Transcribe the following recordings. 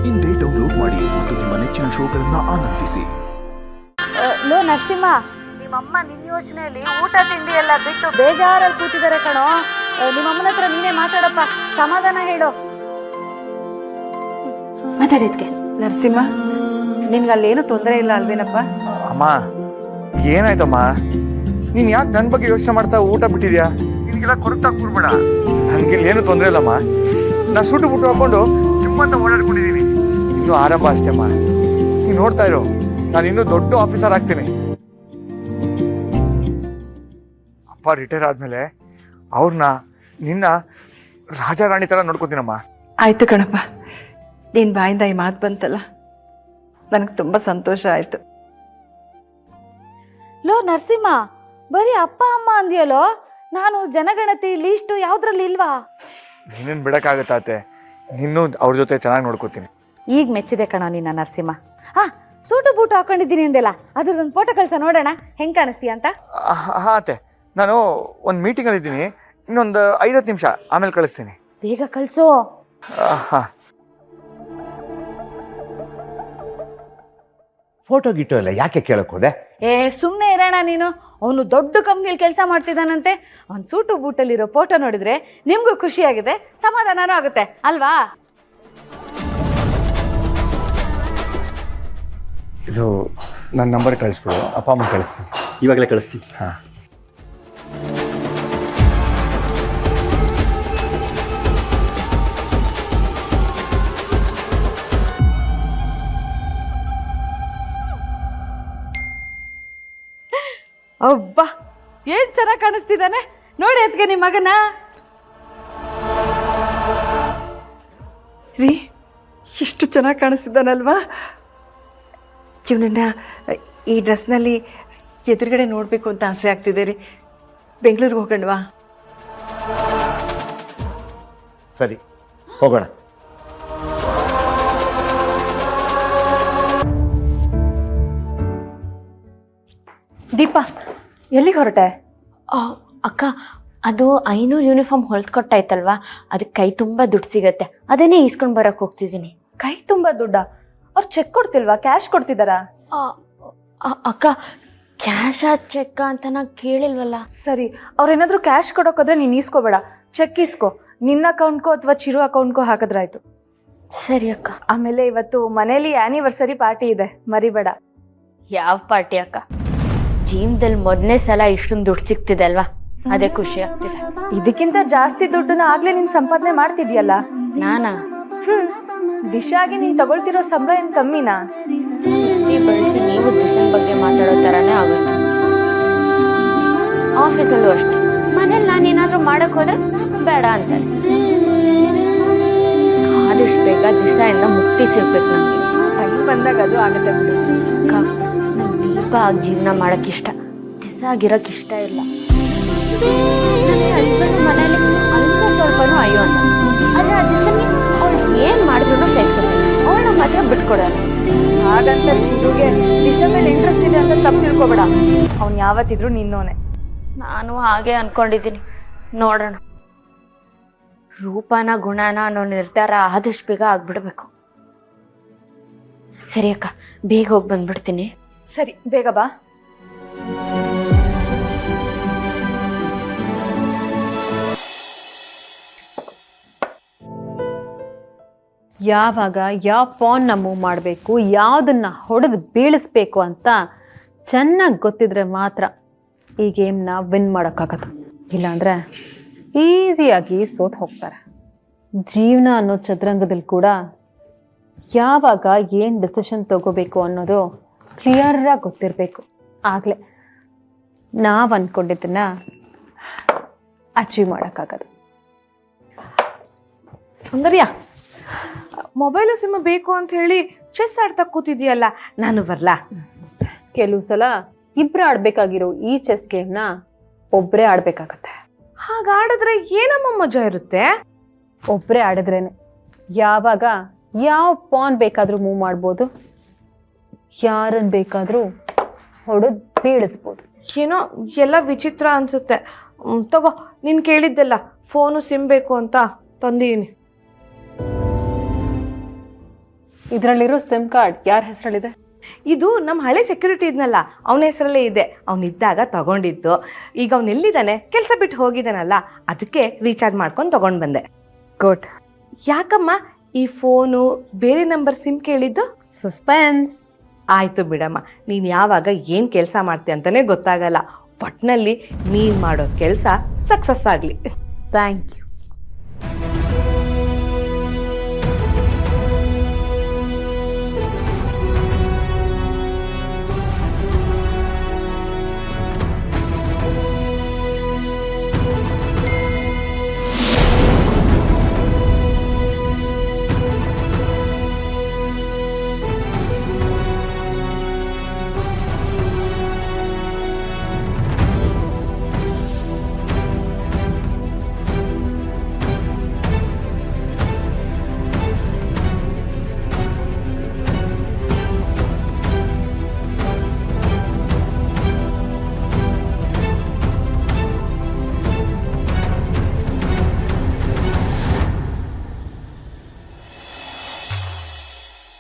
ಇಂದೇ ಡೌನ್ಲೋಡ್ ಮಾಡಿ ಮತ್ತು ನಿಮ್ಮ ನೆಚ್ಚಿನ ಶೋಗಳನ್ನ ಆನಂದಿಸಿ. ಲೋ ನರಸಿಂಹ, ನಿಮ್ಮಮ್ಮ ನಿನ್ನ ಯೋಚನೆಯಲ್ಲಿ ಊಟ ತಿಂಡಿ ಎಲ್ಲ ಬಿಟ್ಟು ಬೇಜಾರಲ್ಲಿ ಕೂತಿದ್ದಾರೆ ಕಣೋ. ನಿಮ್ಮಮ್ಮನ ಹತ್ರ ನೀನೇ ಮಾತಾಡಪ್ಪ, ಸಮಾಧಾನ ಹೇಳು. ಮಾತಾಡಿದ್ಕೆ ನರಸಿಂಹ, ನಿನ್ಗಲ್ಲೇನು ತೊಂದರೆ ಇಲ್ಲ ಅಲ್ವೇನಪ್ಪ? ಅಮ್ಮ, ಏನಾಯ್ತಮ್ಮ? ನೀನ್ ಯಾಕೆ ನನ್ನ ಬಗ್ಗೆ ಯೋಚನೆ ಮಾಡ್ತಾ ಊಟ ಬಿಟ್ಟಿದ್ಯಾ? ನಿನ್ಗೆಲ್ಲ ಕೊರತಾ ಕೂರ್ಬೇಡ. ನನ್ಗಿಲ್ಲಿ ಏನು ತೊಂದರೆ ಇಲ್ಲಮ್ಮ. ನಾ ಸುಟ್ಟು ಬುಟ್ಟು ಹಾಕೊಂಡು ನಿಮ್ಮಂತ ಓಡಾಡ್ಕೊಂಡಿದ್ದೀನಿ. ಇನ್ನೂ ಆರಂಭ ಅಷ್ಟೇ ಅಮ್ಮ. ನೀನು ನೋಡ್ತಾ ಇರೋ, ನಾನು ಇನ್ನೂ ದೊಡ್ಡ ಆಫೀಸರ್ ಆಗ್ತೀನಿ. ಅಪ್ಪ ರಿಟೈರ್ ಆದ್ಮೇಲೆ ಅವ್ರನ್ನ ನಿನ್ನ ರಾಜಾರಾಣಿ ತರ ನೋಡ್ಕೊತೀನಮ್ಮ. ಆಯ್ತು ಕಣಪ್ಪ, ನೀನ್ ಬಾಯಿಂದ ಈ ಮಾತು ಬಂತಲ್ಲ, ನನಗೆ ತುಂಬಾ ಸಂತೋಷ ಆಯ್ತು. ಲೋ ನರಸಿಂಹ, ಬರೀ ಅಪ್ಪ ಅಮ್ಮ ಅಂದ್ಯಲ್ಲೋ, ನಾನು ಜನಗಣತಿ ಲೀಸ್ಟು ಯಾವ್ದ್ರಲ್ಲಿ ಇಲ್ವಾ? ನೀನೇನು ಬಿಡಕ್ಕಾಗತ್ತೆ, ನಿನ್ನೂ ಅವ್ರ ಜೊತೆ ಚೆನ್ನಾಗಿ ನೋಡ್ಕೋತೀನಿ. ಈಗ ಮೆಚ್ಚಿದೆ ಕಣೋ ನಿನ್ನ ನರಸಿಂಹ. ಹಾ, ಸೂಟು ಬೂಟು ಹಾಕೊಂಡಿದ್ದೀನಿ ಅಂದೆಲ್ಲ, ಅದ್ರದ್ದೊಂದು ಫೋಟೋ ಕಳ್ಸ ನೋಡೋಣ, ಹೆಂಗ್ ಕಾಣಿಸ್ತೀಯ ಅಂತ. ಹಾ ಅತ್ತೆ, ನಾನು ಒಂದು ಮೀಟಿಂಗಲ್ಲಿ ಇದ್ದೀನಿ. ಇನ್ನೊಂದು 5-10 ನಿಮಿಷ ಆಮೇಲೆ ಕಳಿಸ್ತೀನಿ. ಬೇಗ ಕಳ್ಸೋ. ಹಾ, ಫೋಟೋ ಗಿಟೋ ಎಲ್ಲ ಯಾಕೆ ಕೇಳಕ್ ಹೋದೆ? ಸುಮ್ಮನೆ ಇರೋಣ ನೀನು. ಅವನು ದೊಡ್ಡ ಕಂಪ್ನಿಯಲ್ಲಿ ಕೆಲಸ ಮಾಡ್ತಿದ್ದಾನಂತೆ. ಅವ್ನು ಸೂಟು ಬೂಟಲ್ಲಿರೋ ಫೋಟೋ ನೋಡಿದ್ರೆ ನಿಮ್ಗೂ ಖುಷಿಯಾಗಿದೆ, ಸಮಾಧಾನನೂ ಆಗುತ್ತೆ ಅಲ್ವಾ? ಇದು ನನ್ನ ನಂಬರ್ ಕಳಿಸ್ಬಿಡು, ಅಪ್ಪ ಅಮ್ಮ ಕಳಿಸ್ತೀನಿ. ಇವಾಗಲೇ ಕಳಿಸ್ತೀನಿ. ಹಾಂ. ಅಬ್ಬಾ, ಏನ್ ಚೆನ್ನಾಗಿ ಕಾಣಿಸ್ತಿದ್ದಾನೆ ನೋಡಿ. ಅದಕ್ಕೆ ನಿಮ್ಮ ಮಗನ ರೀ, ಇಷ್ಟು ಚೆನ್ನಾಗಿ ಕಾಣಿಸ್ತಿದ್ದಾನಲ್ವಾ? ಇವನನ್ನ ಈ ಡ್ರೆಸ್ನಲ್ಲಿ ಎದುರುಗಡೆ ನೋಡಬೇಕು ಅಂತ ಆಸೆ ಆಗ್ತಿದೆ ರೀ. ಬೆಂಗಳೂರಿಗೆ ಹೋಗೋಣವಾ? ಸರಿ, ಹೋಗೋಣ. ದೀಪಾ, ಎಲ್ಲಿಗೆ ಹೊರಟೆ? ಅಕ್ಕ, ಅದು 500 ಯೂನಿಫಾರ್ಮ್ ಹೊಲ್ಕೊಟ್ಟಾಯ್ತಲ್ವಾ, ಅದಕ್ಕೆ ಕೈ ತುಂಬ ದುಡ್ಡು ಸಿಗತ್ತೆ, ಅದನ್ನೇ ಈಸ್ಕೊಂಡು ಬರೋಕ್ಕೆ ಹೋಗ್ತಿದ್ದೀನಿ. ಕೈ ತುಂಬ ದುಡ್ಡ? ಅವ್ರು ಚೆಕ್ ಕೊಡ್ತಿಲ್ವಾ, ಕ್ಯಾಶ್ ಕೊಡ್ತಿದ್ದಾರಾ? ಅಕ್ಕ, ಕ್ಯಾಶ ಚೆಕ್ಕ ಅಂತ ನಾ ಕೇಳಿಲ್ವಲ್ಲ. ಸರಿ, ಅವ್ರೇನಾದರೂ ಕ್ಯಾಶ್ ಕೊಡೋಕ್ಕಾದ್ರೆ ನೀನು ಈಸ್ಕೋಬೇಡ, ಚೆಕ್ ಈಸ್ಕೋ. ನಿನ್ನ ಅಕೌಂಟ್ಕೋ ಅಥವಾ ಚಿರು ಅಕೌಂಟ್ಕೋ ಹಾಕಿದ್ರಾಯ್ತು. ಸರಿ ಅಕ್ಕ. ಆಮೇಲೆ ಇವತ್ತು ಮನೇಲಿ ಆ್ಯನಿವರ್ಸರಿ ಪಾರ್ಟಿ ಇದೆ, ಮರಿಬೇಡ. ಯಾವ ಪಾರ್ಟಿ ಅಕ್ಕ? ಜೀವನದಲ್ಲಿ ಮೊದಲನೇ ಸಲ ಇಷ್ಟೊಂದು ದುಡ್ಡು ಸಿಗ್ತಿದೆ ಅಲ್ವಾ, ಅದೇ ಖುಷಿ ಆಗ್ತಿದೆ. ಇದಕ್ಕಿಂತ ಜಾಸ್ತಿ ದುಡ್ಡನ್ನ ಆಗ್ಲೇ ನೀನು ಸಂಪಾದನೆ ಮಾಡ್ತಿದ್ಯಲ್ಲ. ನಾನಾ? ದಿಶಾಗಿ ನೀನು ತಗೊಳ್ತಿರೋ ಸಂಬಳ ಏನು ಕಮ್ಮಿನಾ? ಸುದ್ದಿ ಬಳಸಿ ನೀವು ದಿಶನ್ ಬಗ್ಗೆ ಮಾತಾಡೋ ಥರನೇ ಆಗುತ್ತೆ. ಆಫೀಸಲ್ಲೂ ಅಷ್ಟೇ, ಮನೇಲಿ ನಾನು ಏನಾದರೂ ಮಾಡೋಕ್ಕೆ ಹೋದ್ರೆ ಬೇಡ ಅಂತಾರೆ. ಆದಷ್ಟು ಬೇಗ ದಿಶಾಯಿಂದ ಮುಕ್ತಿ ಸಿಗ್ಬೇಕು ನನಗೆ. ಟೈಮ್ ಬಂದಾಗ ಅದು ಆಗುತ್ತೆ ಬಿಡು. ಅಕ್ಕ, ನಂಗೆ ದೀಪ ಆಗಿ ಜೀವನ ಮಾಡೋಕ್ಕಿಷ್ಟ, ದಿಸ ಆಗಿರೋಕ್ಕೆ ಇಷ್ಟ ಇಲ್ಲ. ನನ್ನ ಹಸ್ಬೆಂಡ್ ಮನೇಲಿ ಅಲ್ಪ ಸ್ವಲ್ಪನೂ ಅಯ್ಯೋ ಅಂತ, ಆದರೆ ಆ ದಿಸಕ್ಕೆ ಅವಳು ಏನು ಮಾಡಿದ್ರು ಸಹಿಸ್ಕೊತೀನಿ, ಅವಳು ನಮ್ಮ ಹತ್ರ ಬಿಟ್ಕೊಡೋಲ್ಲ. ಹಾಗಂತ ಚಿರುಗೆ ದಿಶಾ ಮೇಲೆ ಇಂಟ್ರೆಸ್ಟ್ ಇದೆ ಅಂತ ತಪ್ಪು ತಿಳ್ಕೊಬೇಡ. ಅವ್ನು ಯಾವತ್ತಿದ್ರು ನಿನ್ನೋನೆ. ನಾನು ಹಾಗೆ ಅನ್ಕೊಂಡಿದ್ದೀನಿ, ನೋಡೋಣ. ರೂಪನ ಗುಣನ ಅನ್ನೋ ನಿರ್ಧಾರ ಆದಷ್ಟು ಬೇಗ ಆಗ್ಬಿಡ್ಬೇಕು. ಸರಿ ಅಕ್ಕ, ಬೇಗ ಹೋಗಿ ಬಂದ್ಬಿಡ್ತೀನಿ. ಸರಿ, ಬೇಗ ಬಾ. ಯಾವಾಗ ಯಾವ ಪಾನ್ನ ಮೂವ್ ಮಾಡಬೇಕು, ಯಾವುದನ್ನು ಹೊಡೆದು ಬೀಳಿಸ್ಬೇಕು ಅಂತ ಚೆನ್ನಾಗಿ ಗೊತ್ತಿದ್ರೆ ಮಾತ್ರ ಈ ಗೇಮ್ನ ವಿನ್ ಮಾಡೋಕ್ಕಾಗದು. ಇಲ್ಲಾಂದರೆ ಈಸಿಯಾಗಿ ಸೋತು ಹೋಗ್ತಾರೆ. ಜೀವನ ಅನ್ನೋ ಚದುರಂಗದಲ್ಲಿ ಕೂಡ ಯಾವಾಗ ಏನು ಡಿಸಿಷನ್ ತಗೋಬೇಕು ಅನ್ನೋದು ಕ್ಲಿಯರಾಗಿ ಗೊತ್ತಿರಬೇಕು. ಆಗಲೇ ನಾವು ಅಂದ್ಕೊಂಡಿದ್ದನ್ನು ಅಚೀವ್ ಮಾಡೋಕ್ಕಾಗದು. ಸೌಂದರ್ಯ, ಮೊಬೈಲು ಸಿಮ್ ಬೇಕು ಅಂತ ಹೇಳಿ ಚೆಸ್ ಆಡ್ತಾ ಕೂತಿದ್ಯಲ್ಲ, ನಾನು ಬರ್ಲಾ? ಕೆಲವು ಸಲ ಇಬ್ಬರು ಆಡಬೇಕಾಗಿರೋ ಈ ಚೆಸ್ ಗೇಮ್ನ ಒಬ್ಬರೇ ಆಡಬೇಕಾಗತ್ತೆ. ಹಾಗಾಡಿದ್ರೆ ಏನಮ್ಮ ಮಜಾ ಇರುತ್ತೆ? ಒಬ್ಬರೇ ಆಡಿದ್ರೇನೆ ಯಾವಾಗ ಯಾವ ಪಾನ್ ಬೇಕಾದರೂ ಮೂವ್ ಮಾಡ್ಬೋದು, ಯಾರನ್ನು ಬೇಕಾದರೂ ಹೊಡೆದು ಬೀಳಿಸ್ಬೋದು. ಏನೋ ಎಲ್ಲ ವಿಚಿತ್ರ ಅನ್ಸುತ್ತೆ. ತಗೋ, ನೀನು ಕೇಳಿದ್ದೆಲ್ಲ ಫೋನು ಸಿಮ್ ಬೇಕು ಅಂತ ತಂದೀನಿ. ಇದರಲ್ಲಿರೋ ಸಿಮ್ ಕಾರ್ಡ್ ಯಾರ ಹೆಸರಲ್ಲಿದೆ? ಇದು ನಮ್ಮ ಹಳೆ ಸೆಕ್ಯೂರಿಟಿ ಇದ್ನಲ್ಲ, ಅವನ ಹೆಸರಲ್ಲೇ ಇದೆ. ಅವನಿದ್ದಾಗ ತಗೊಂಡಿದ್ದು. ಈಗ ಅವನು ಎಲ್ಲಿದ್ದಾನೆ, ಕೆಲಸ ಬಿಟ್ಟು ಹೋಗಿದ್ದಾನಲ್ಲ, ಅದಕ್ಕೆ ರೀಚಾರ್ಜ್ ಮಾಡ್ಕೊಂಡು ತಗೊಂಡು ಬಂದೆ. ಗುಡ್. ಯಾಕಮ್ಮ ಈ ಫೋನು ಬೇರೆ ನಂಬರ್ ಸಿಮ್ ಕೇಳಿದ್ದು? ಸಸ್ಪೆನ್ಸ್. ಆಯ್ತು ಬಿಡಮ್ಮ, ನೀನು ಯಾವಾಗ ಏನು ಕೆಲಸ ಮಾಡ್ತೀಯ ಅಂತಾನೆ ಗೊತ್ತಾಗಲ್ಲ. ಒಟ್ನಲ್ಲಿ ನೀನು ಮಾಡೋ ಕೆಲಸ ಸಕ್ಸಸ್ ಆಗಲಿ. Thank you.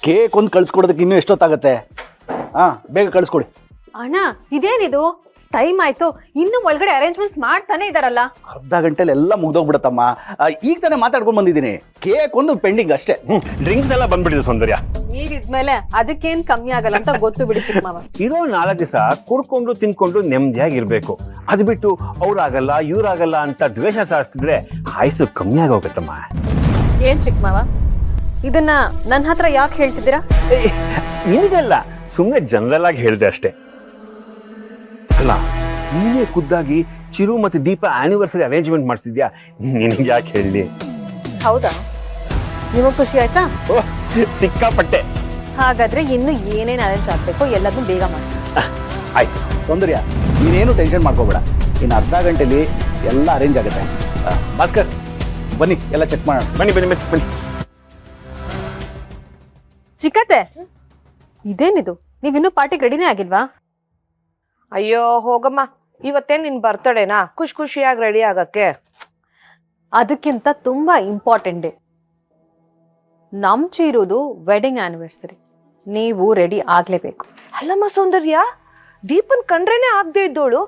ಕೇಕ್ ಒಂದು ಕಳ್ಸ್ಕೊಡೋದಕ್ಕೆ ಇನ್ನೂ ಎಷ್ಟೊತ್ತಾಗತ್ತೆ? ಹಾಂ, ಬೇಗ ಕಳಿಸ್ಕೊಡಿ. ಅಣ್ಣ, ಇದೇನಿದು? ಟೈಮ್ ಆಯ್ತು, ಇನ್ನು ಒಳಗಡೆ ಅರೇಂಜ್ಮೆಂಟ್ಸ್ ಮಾಡ್ತಾನೆ ಇದಾರಲ್ಲ. ಅರ್ಧ ಗಂಟೆಲಿ ಎಲ್ಲ ಮುಗ್ದೋಗ್ಬಿಡತ್ತಮ್ಮ. ಈಗ ತಾನೇ ಮಾತಾಡ್ಕೊಂಡು ಬಂದಿದ್ದೀನಿ. ಕೇಕ್ ಒಂದು ಪೆಂಡಿಂಗ್ ಅಷ್ಟೇ. ಡ್ರಿಂಕ್ಸ್ ಎಲ್ಲ ಬಂದ್ಬಿಟ್ಟಿದೆ ಸೌಂದರ್ಯ. ನೀವಿದ್ಮೇಲೆ ಅದಕ್ಕೇನ್ ಕಮ್ಮಿ ಆಗಲ್ಲ ಅಂತ ಗೊತ್ತು ಬಿಡಿ ಚಿಕ್ಕ ಮಾವ. ಇರೋ 4 ದಿವಸ ಕುಡ್ಕೊಂಡು ತಿನ್ಕೊಂಡು ನೆಮ್ಮದಿಯಾಗಿರ್ಬೇಕು. ಅದು ಬಿಟ್ಟು ಅವ್ರಾಗಲ್ಲ ಇವ್ರಾಗಲ್ಲ ಅಂತ ದ್ವೇಷ ಸಾರಿಸ್ತಿದ್ರೆ ಆಯುಸು ಕಮ್ಮಿ ಆಗೋಗತ್ತಮ್ಮ. ಏನ್ ಚಿಕ್ಕ ಮಾವ, ಇದನ್ನ ನನ್ನ ಹತ್ರ ಯಾಕೆ ಹೇಳ್ತಿದ್ದೀರಾ? ನಿನಗಲ್ಲ, ಸುಮ್ಮನೆ ಜನರಲ್ ಆಗಿ ಹೇಳಿದೆ ಅಷ್ಟೇ. ಅಲ್ಲ, ನೀನೇ ಖುದ್ದಾಗಿ ಚಿರು ಮತ್ತೆ ದೀಪ ಆನಿವರ್ಸರಿ ಅರೇಂಜ್ಮೆಂಟ್ ಮಾಡಿಸಿದ್ಯಾ, ನಿನಗೆ ಯಾಕೆ ಹೇಳಿ? ಹೌದಾ, ನಿಮಗ್ ಖುಷಿ ಆಯ್ತಾ? ಓಹ್, ಸಿಕ್ಕಾಪಟ್ಟೆ. ಹಾಗಾದ್ರೆ ಇನ್ನು ಏನೇನ್ ಅರೇಂಜ್ ಆಗ್ಬೇಕು ಎಲ್ಲದನ್ನೂ ಬೇಗ ಮಾಡಿ. ಆಯ್ತು ಸೌಂದರ್ಯ, ನೀನೇನು ಟೆನ್ಷನ್ ಮಾಡ್ಕೋಬೇಡ. ಇನ್ನು ಅರ್ಧ ಗಂಟೆಲಿ ಎಲ್ಲ ಅರೇಂಜ್ ಆಗುತ್ತೆ. ಭಾಸ್ಕರ್, ಬನ್ನಿ ಎಲ್ಲ ಚೆಕ್ ಮಾಡೋಣ. ಬನ್ನಿ ಬನ್ನಿ ಬನ್ನಿ ಬನ್ನಿ. ಚಿಕ್ಕತ್ತೆ, ಇದೇನಿದು? ನೀವಿನ್ನೂ ಪಾರ್ಟಿಗೆ ರೆಡಿನೇ ಆಗಿಲ್ವಾ? ಅಯ್ಯೋ ಹೋಗಮ್ಮ, ಇವತ್ತೇನು ನಿನ್ನ ಬರ್ತಡೇನಾ? ಖುಷಿಯಾಗಿ ರೆಡಿ ಆಗಕ್ಕೆ. ಅದಕ್ಕಿಂತ ತುಂಬಾ ಇಂಪಾರ್ಟೆಂಟ್ ಡೇ. ನಮ್ ಚೀರುದು ವೆಡ್ಡಿಂಗ್ ಆನಿವರ್ಸರಿ. ನೀವು ರೆಡಿ ಆಗ್ಲೇಬೇಕು. ಅಲ್ಲಮ್ಮ ಸೌಂದರ್ಯ, ದೀಪನ್ ಕಂಡ್ರೇನೆ ಆಗದೆ ಇದ್ದೋಳು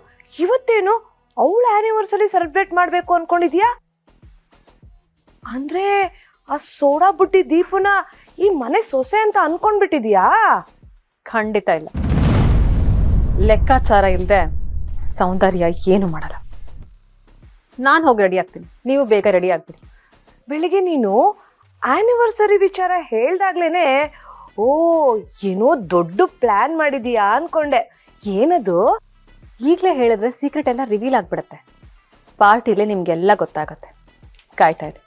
ಇವತ್ತೇನು ಅವಳ ಆನಿವರ್ಸರಿ ಸೆಲೆಬ್ರೇಟ್ ಮಾಡ್ಬೇಕು ಅನ್ಕೊಂಡಿದ್ಯಾ? ಅಂದ್ರೆ ಆ ಸೋಡಾ ಬುಟ್ಟಿ ದೀಪನ ಈ ಮನೆ ಸೊಸೆ ಅಂತ ಅನ್ಕೊಂಡ್ಬಿಟ್ಟಿದ್ಯಾ? ಖಂಡಿತ ಇಲ್ಲ. ಲೆಕ್ಕಾಚಾರ ಇಲ್ಲದೆ ಸೌಂದರ್ಯ ಏನು ಮಾಡಲ್ಲ. ನಾನು ಹೋಗಿ ರೆಡಿ ಆಗ್ತೀನಿ, ನೀವು ಬೇಗ ರೆಡಿ ಆಗ್ಬಿಡಿ. ಬೆಳಿಗ್ಗೆ ನೀನು ಆನಿವರ್ಸರಿ ವಿಚಾರ ಹೇಳ್ದಾಗ್ಲೇನೆ ಓ ಏನೋ ದೊಡ್ಡ ಪ್ಲಾನ್ ಮಾಡಿದೀಯಾ ಅನ್ಕೊಂಡೆ. ಏನದು? ಈಗಲೇ ಹೇಳಿದ್ರೆ ಸೀಕ್ರೆಟ್ ಎಲ್ಲ ರಿವೀಲ್ ಆಗ್ಬಿಡುತ್ತೆ. ಪಾರ್ಟಿಲೇ ನಿಮ್ಗೆಲ್ಲ ಗೊತ್ತಾಗತ್ತೆ. ಕಾಯ್ತಾ ಇರಿ.